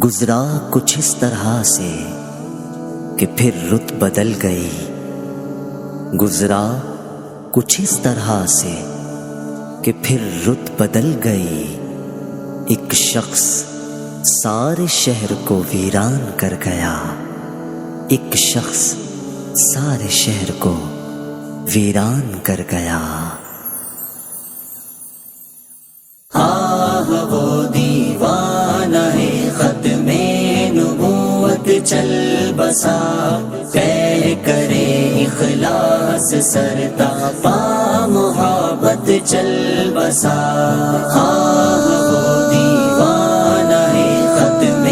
گزرا کچھ اس طرح سے کہ پھر رت بدل گئی، گزرا کچھ اس طرح سے کہ پھر رت بدل گئی۔ ایک شخص سارے شہر کو ویران کر گیا، ایک شخص سارے شہر کو ویران کر گیا۔ آہ وہ دیوانہ ہے ختم نبوت چل بسا، طے کرے اخلاص سرتا پا محبت چل بسا۔ آہ وہ دیوانہ ہے ختم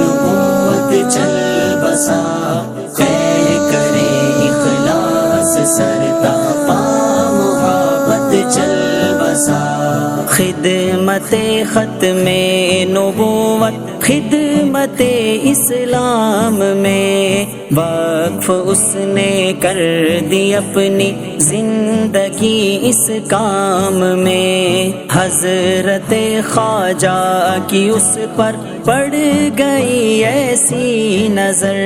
نبوت چل بسا، طے کرے اخلاص سرتا پا محبت چل بسا۔ خدمت ختم نبوت خدمت اسلام میں وقف اس نے کر دی اپنی زندگی اس کام میں۔ حضرت خواجہ کی اس پر پڑ گئی ایسی نظر،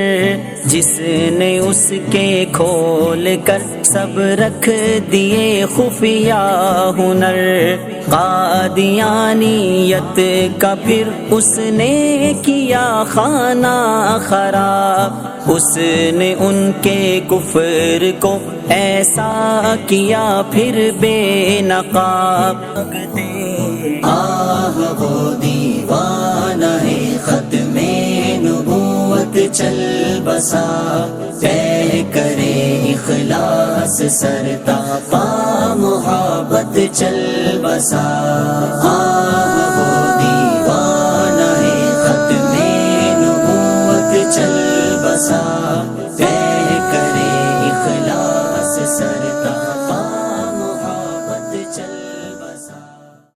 جس نے اس کے کھول کر سب رکھ دیے خفیہ ہنر۔ قادیانیت کا پھر اس نے کیا خانہ خراب، اس نے ان کے کفر کو ایسا کیا پھر بے نقاب۔ آہ وہ دیوانہ ہے ختم نبوت چل بسا، طے کرے اخلاص سرتا پا محبت چل بسا۔ آہ وہ دیوانہ ہے ختم نبوت چل بسا، طے